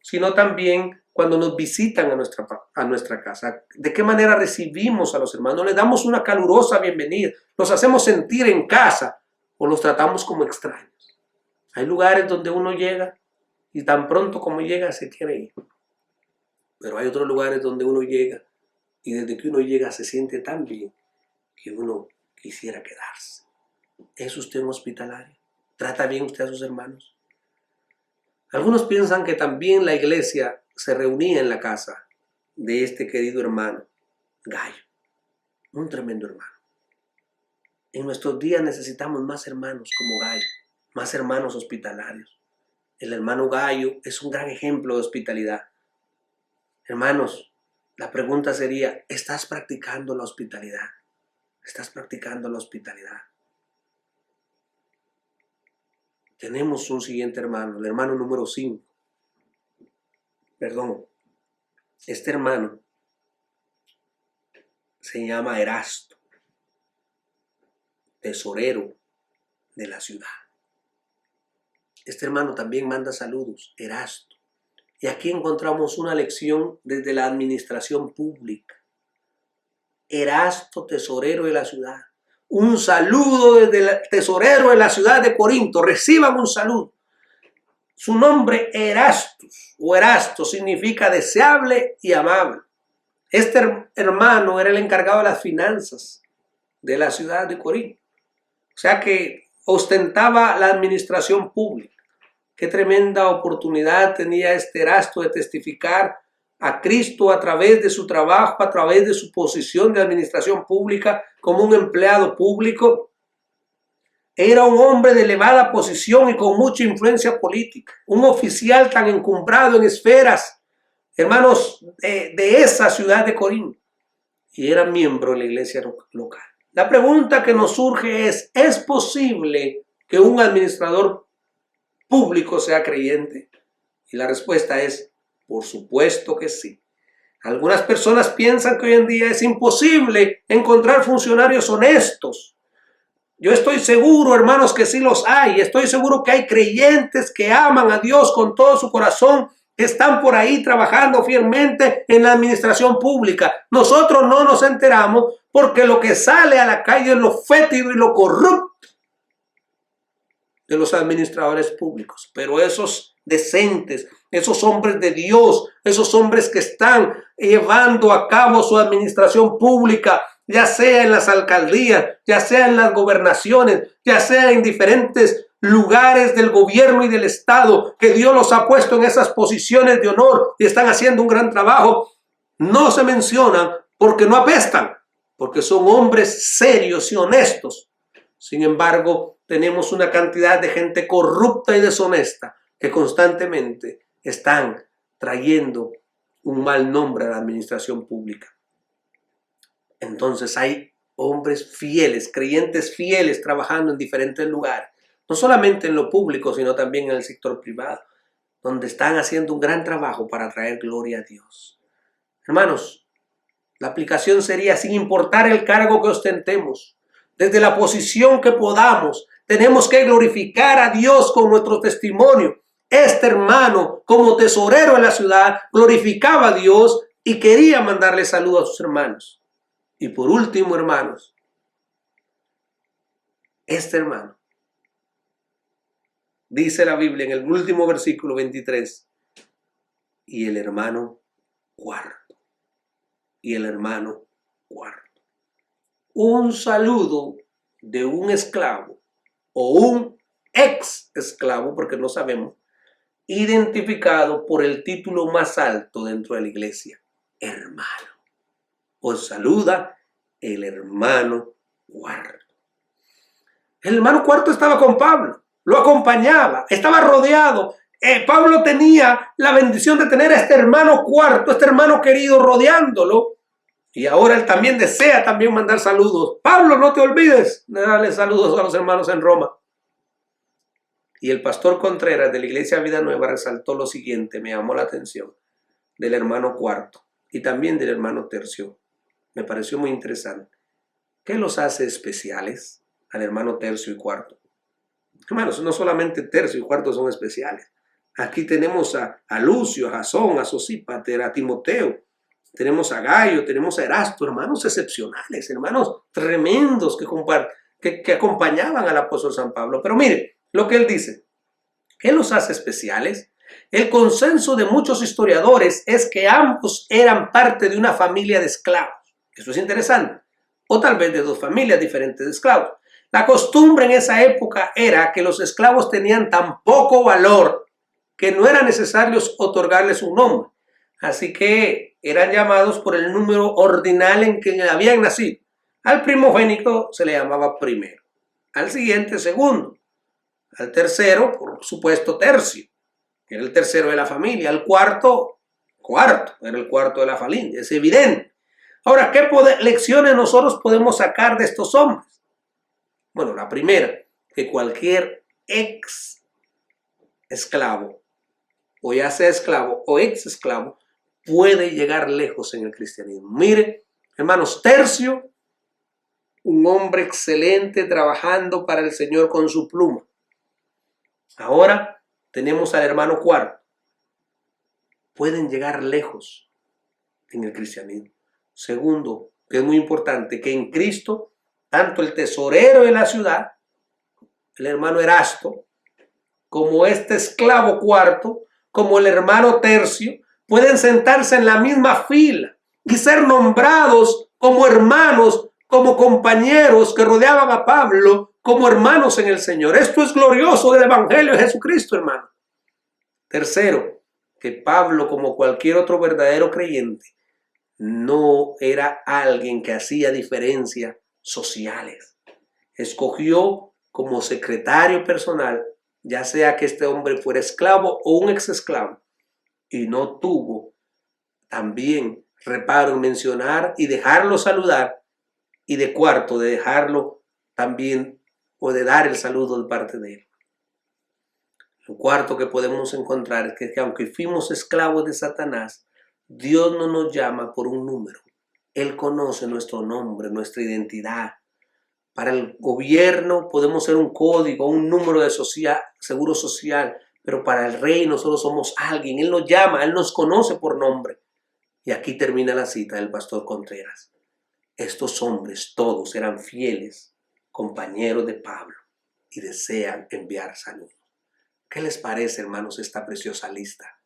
sino también cuando nos visitan a nuestra casa. ¿De qué manera recibimos a los hermanos? Les damos una calurosa bienvenida, los hacemos sentir en casa o los tratamos como extraños. Hay lugares donde uno llega y tan pronto como llega se quiere ir. Pero hay otros lugares donde uno llega y desde que uno llega se siente tan bien que uno quisiera quedarse. ¿Es usted un hospitalario? ¿Trata bien usted a sus hermanos? Algunos piensan que también la iglesia se reunía en la casa de este querido hermano, Gallo, un tremendo hermano. En nuestros días necesitamos más hermanos como Gallo, más hermanos hospitalarios. El hermano Gallo es un gran ejemplo de hospitalidad. Hermanos, la pregunta sería, ¿estás practicando la hospitalidad? ¿Estás practicando la hospitalidad? Tenemos un siguiente hermano, el hermano número 5. Este hermano se llama Erasto, tesorero de la ciudad. Este hermano también manda saludos, Erasto. Y aquí encontramos una lección desde la administración pública. Erasto, tesorero de la ciudad. Un saludo desde el tesorero de la ciudad de Corinto. Reciban un saludo. Su nombre Erastus o Erasto significa deseable y amable. Este hermano era el encargado de las finanzas de la ciudad de Corinto. O sea que ostentaba la administración pública. Qué tremenda oportunidad tenía este Erasto de testificar a Cristo a través de su trabajo, a través de su posición de administración pública como un empleado público. Era un hombre de elevada posición y con mucha influencia política, un oficial tan encumbrado en esferas, hermanos, de esa ciudad de Corinto, y era miembro de la iglesia local. La pregunta que nos surge ¿es posible que un administrador público sea creyente? Y la respuesta es, por supuesto que sí. Algunas personas piensan que hoy en día es imposible encontrar funcionarios honestos. Yo estoy seguro, hermanos, que sí los hay. Estoy seguro que hay creyentes que aman a Dios con todo su corazón, que están por ahí trabajando fielmente en la administración pública. Nosotros no nos enteramos porque lo que sale a la calle es lo fétido y lo corrupto de los administradores públicos. Pero esos decentes, esos hombres de Dios, esos hombres que están llevando a cabo su administración pública, ya sea en las alcaldías, ya sea en las gobernaciones, ya sea en diferentes lugares del gobierno y del Estado, que Dios los ha puesto en esas posiciones de honor y están haciendo un gran trabajo, no se mencionan porque no apestan, porque son hombres serios y honestos. Sin embargo, tenemos una cantidad de gente corrupta y deshonesta que constantemente están trayendo un mal nombre a la administración pública. Entonces hay hombres fieles, creyentes fieles trabajando en diferentes lugares, no solamente en lo público, sino también en el sector privado, donde están haciendo un gran trabajo para traer gloria a Dios. Hermanos, la aplicación sería, sin importar el cargo que ostentemos, desde la posición que podamos, tenemos que glorificar a Dios con nuestro testimonio. este hermano, como tesorero en la ciudad, glorificaba a Dios y quería mandarle saludos a sus hermanos. Y por último, hermanos, este hermano, dice la Biblia en el último versículo 23, y el hermano cuarto, y el hermano cuarto. Un saludo de un esclavo o un ex esclavo, porque no sabemos, identificado por el título más alto dentro de la iglesia, hermano. Os saluda el hermano cuarto. El hermano cuarto estaba con Pablo, lo acompañaba, estaba rodeado. Pablo tenía la bendición de tener a este hermano cuarto, este hermano querido rodeándolo. Y ahora él también desea también mandar saludos. Pablo, no te olvides de darle saludos a los hermanos en Roma. Y el pastor Contreras de la Iglesia Vida Nueva resaltó lo siguiente, me llamó la atención, del hermano cuarto y también del hermano tercio. Me pareció muy interesante. ¿Qué los hace especiales al hermano tercio y cuarto? Hermanos, no solamente tercio y cuarto son especiales. Aquí tenemos a Lucio, a Jasón, a Sosípater, a Timoteo. Tenemos a Gayo, tenemos a Erasto, hermanos excepcionales, hermanos tremendos que acompañaban al apóstol San Pablo. Pero mire lo que él dice. ¿Qué los hace especiales? El consenso de muchos historiadores es que ambos eran parte de una familia de esclavos. Eso es interesante. O tal vez de dos familias diferentes de esclavos. La costumbre en esa época era que los esclavos tenían tan poco valor que no era necesario otorgarles un nombre. Así que eran llamados por el número ordinal en que habían nacido. Al primogénito se le llamaba primero, al siguiente segundo, al tercero, por supuesto, tercio, que era el tercero de la familia, al cuarto, era el cuarto de la familia, es evidente. Ahora, ¿qué lecciones nosotros podemos sacar de estos hombres? Bueno, la primera, que cualquier ex esclavo, o ya sea esclavo o ex esclavo, puede llegar lejos en el cristianismo. Mire, hermanos, Tercio, un hombre excelente trabajando para el Señor con su pluma. Ahora tenemos al hermano Cuarto. Pueden llegar lejos en el cristianismo. Segundo, que es muy importante, que en Cristo, tanto el tesorero de la ciudad, el hermano Erasto, como este esclavo Cuarto, como el hermano Tercio, pueden sentarse en la misma fila y ser nombrados como hermanos, como compañeros que rodeaban a Pablo, como hermanos en el Señor. Esto es glorioso del Evangelio de Jesucristo, hermano. Tercero, que Pablo, como cualquier otro verdadero creyente, no era alguien que hacía diferencias sociales. Escogió como secretario personal, ya sea que este hombre fuera esclavo o un ex esclavo, y no tuvo también reparo en mencionar y dejarlo saludar, y de cuarto, de dejarlo también o de dar el saludo de parte de él. Lo cuarto que podemos encontrar es que aunque fuimos esclavos de Satanás, Dios no nos llama por un número. Él conoce nuestro nombre, nuestra identidad. Para el gobierno podemos ser un código, un número de seguro social, pero para el rey nosotros somos alguien. Él nos llama, Él nos conoce por nombre. Y aquí termina la cita del pastor Contreras. Estos hombres todos eran fieles compañeros de Pablo y desean enviar saludos. ¿Qué les parece, hermanos, esta preciosa lista?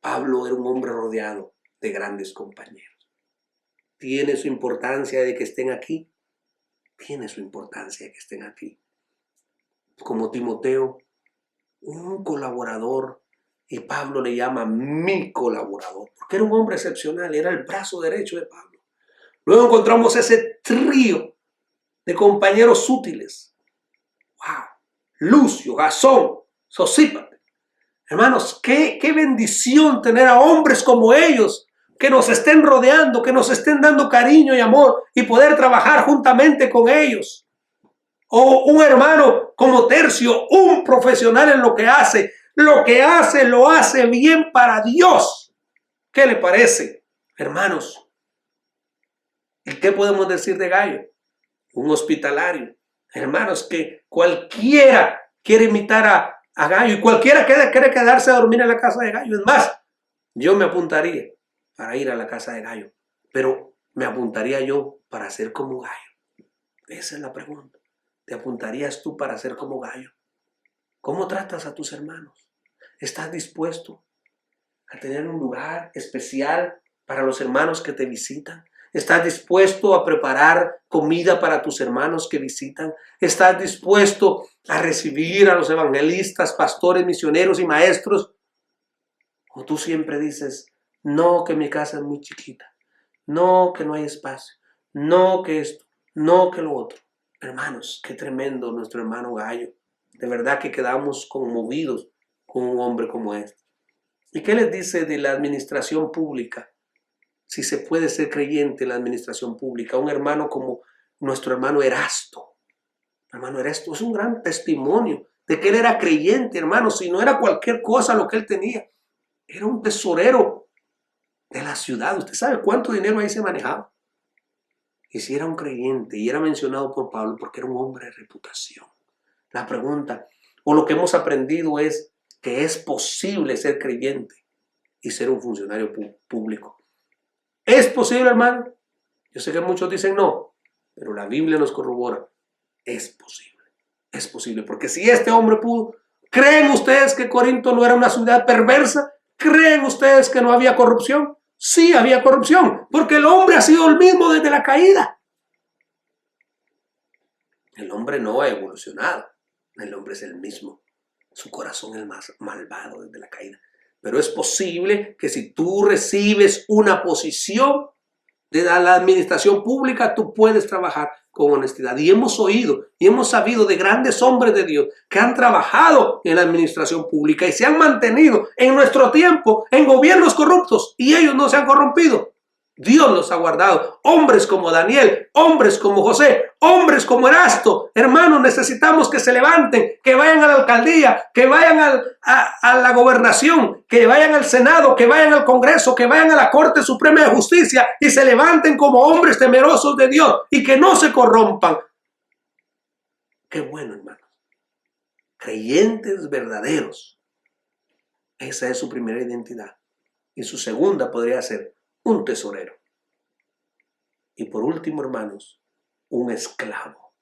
Pablo era un hombre rodeado de grandes compañeros. ¿Tiene su importancia de que estén aquí? Tiene su importancia de que estén aquí. Como Timoteo, un colaborador, y Pablo le llama mi colaborador, porque era un hombre excepcional, era el brazo derecho de Pablo. Luego encontramos ese trío de compañeros útiles. ¡Wow! Lucio, Jasón, Sosípater. Hermanos, qué bendición tener a hombres como ellos, que nos estén rodeando, que nos estén dando cariño y amor y poder trabajar juntamente con ellos. O un hermano como Tercio, un profesional en lo que hace lo hace bien para Dios. ¿Qué le parece, hermanos? ¿Y qué podemos decir de Gayo? Un hospitalario. Hermanos, que cualquiera quiere imitar a Gallo, y cualquiera que quiere quedarse a dormir en la casa de Gallo. Es más, yo me apuntaría para ir a la casa de Gallo, pero me apuntaría yo para ser como Gallo. Esa es la pregunta. ¿Te apuntarías tú para ser como Gallo? ¿Cómo tratas a tus hermanos? ¿Estás dispuesto a tener un lugar especial para los hermanos que te visitan? ¿Estás dispuesto a preparar comida para tus hermanos que visitan? ¿Estás dispuesto a recibir a los evangelistas, pastores, misioneros y maestros? ¿O tú siempre dices, no, que mi casa es muy chiquita, no, que no hay espacio, no, que esto, no, que lo otro? Hermanos, qué tremendo nuestro hermano Gallo. De verdad que quedamos conmovidos con un hombre como este. ¿Y qué les dice de la administración pública? Si se puede ser creyente en la administración pública. Un hermano como nuestro hermano Erasto. Hermano Erasto es un gran testimonio de que él era creyente, hermano. Si no era cualquier cosa lo que él tenía. Era un tesorero de la ciudad. ¿Usted sabe cuánto dinero ahí se manejaba? Y si era un creyente y era mencionado por Pablo porque era un hombre de reputación. La pregunta, o lo que hemos aprendido es que es posible ser creyente y ser un funcionario público. ¿Es posible, hermano? Yo sé que muchos dicen no, pero la Biblia nos corrobora. Es posible. Es posible, porque si este hombre pudo, ¿creen ustedes que Corinto no era una ciudad perversa? ¿Creen ustedes que no había corrupción? Sí había corrupción, porque el hombre ha sido el mismo desde la caída. El hombre no ha evolucionado. El hombre es el mismo. Su corazón es el más malvado desde la caída. Pero es posible que si tú recibes una posición de la administración pública, tú puedes trabajar con honestidad. Y hemos oído y hemos sabido de grandes hombres de Dios que han trabajado en la administración pública y se han mantenido en nuestro tiempo en gobiernos corruptos y ellos no se han corrompido. Dios los ha guardado. Hombres como Daniel, hombres como José, hombres como Erasto. Hermanos, necesitamos que se levanten, que vayan a la alcaldía, que vayan a la gobernación, que vayan al Senado, que vayan al Congreso, que vayan a la Corte Suprema de Justicia y se levanten como hombres temerosos de Dios y que no se corrompan. Qué bueno, hermanos. Creyentes verdaderos. Esa es su primera identidad. Y su segunda podría ser un tesorero. Y por último, hermanos, un esclavo,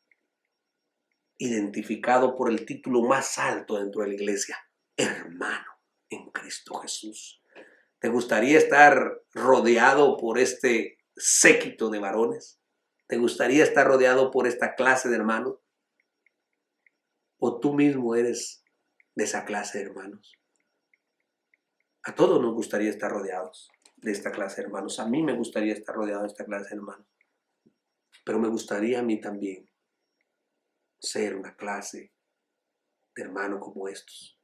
identificado por el título más alto dentro de la iglesia, hermano en Cristo Jesús. ¿Te gustaría estar rodeado por este séquito de varones? ¿Te gustaría estar rodeado por esta clase de hermanos? ¿O tú mismo eres de esa clase de hermanos? A todos nos gustaría estar rodeados de esta clase de hermanos. A mí me gustaría estar rodeado de esta clase de hermanos. Pero me gustaría a mí también ser una clase de hermanos como estos.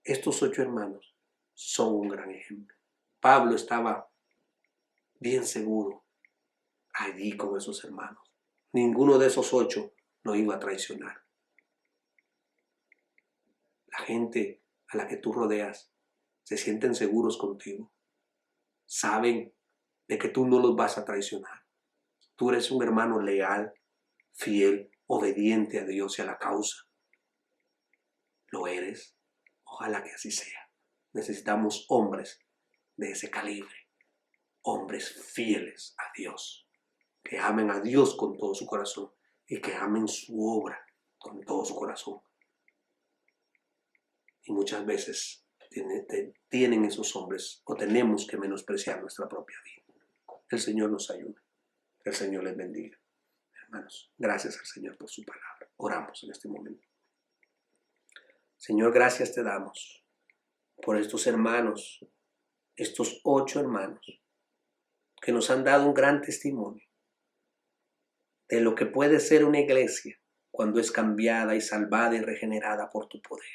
Estos 8 hermanos son un gran ejemplo. Pablo estaba bien seguro allí con esos hermanos. Ninguno de esos 8 lo iba a traicionar. La gente a la que tú rodeas se sienten seguros contigo. Saben de que tú no los vas a traicionar. Tú eres un hermano leal, fiel, obediente a Dios y a la causa. ¿Lo eres? Ojalá que así sea. Necesitamos hombres de ese calibre. Hombres fieles a Dios. Que amen a Dios con todo su corazón y que amen su obra con todo su corazón. Y muchas veces tienen esos hombres o tenemos que menospreciar nuestra propia vida. El Señor nos ayude. El Señor les bendiga. Hermanos, gracias al Señor por su palabra. Oramos en este momento. Señor, gracias te damos por estos hermanos, estos 8 hermanos que nos han dado un gran testimonio de lo que puede ser una iglesia cuando es cambiada y salvada y regenerada por tu poder.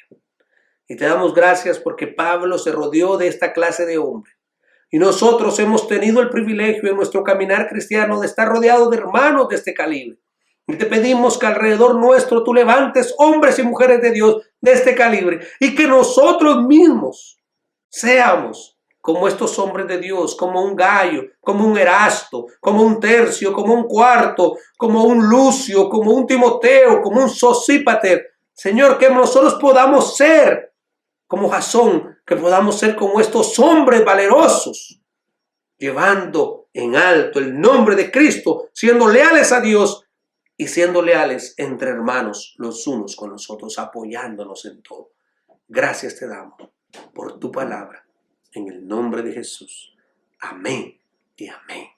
Y te damos gracias porque Pablo se rodeó de esta clase de hombres. Y nosotros hemos tenido el privilegio en nuestro caminar cristiano de estar rodeados de hermanos de este calibre. Y te pedimos que alrededor nuestro tú levantes hombres y mujeres de Dios de este calibre. Y que nosotros mismos seamos como estos hombres de Dios, como un Gallo, como un Erasto, como un Tercio, como un Cuarto, como un Lucio, como un Timoteo, como un Sosípater. Señor, que nosotros podamos ser como Jasón, que podamos ser como estos hombres valerosos, llevando en alto el nombre de Cristo, siendo leales a Dios y siendo leales entre hermanos los unos con los otros, apoyándonos en todo. Gracias te damos por tu palabra, en el nombre de Jesús. Amén y amén.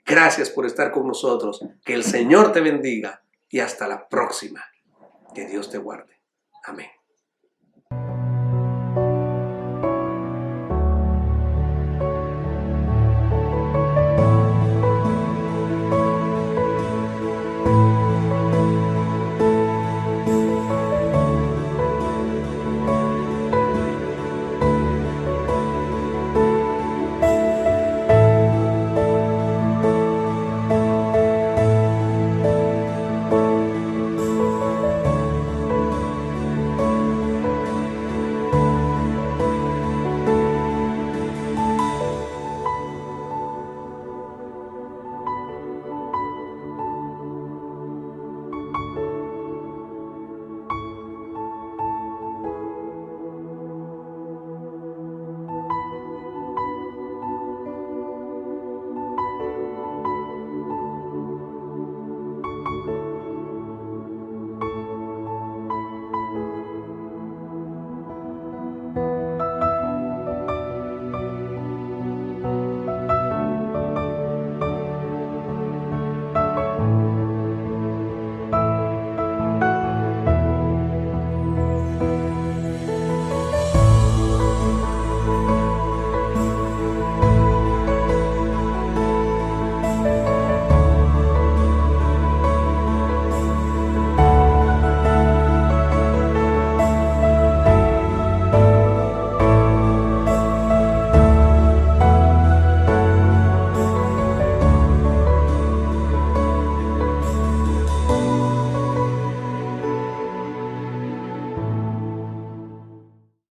Gracias por estar con nosotros. Que el Señor te bendiga y hasta la próxima. Que Dios te guarde. Amén.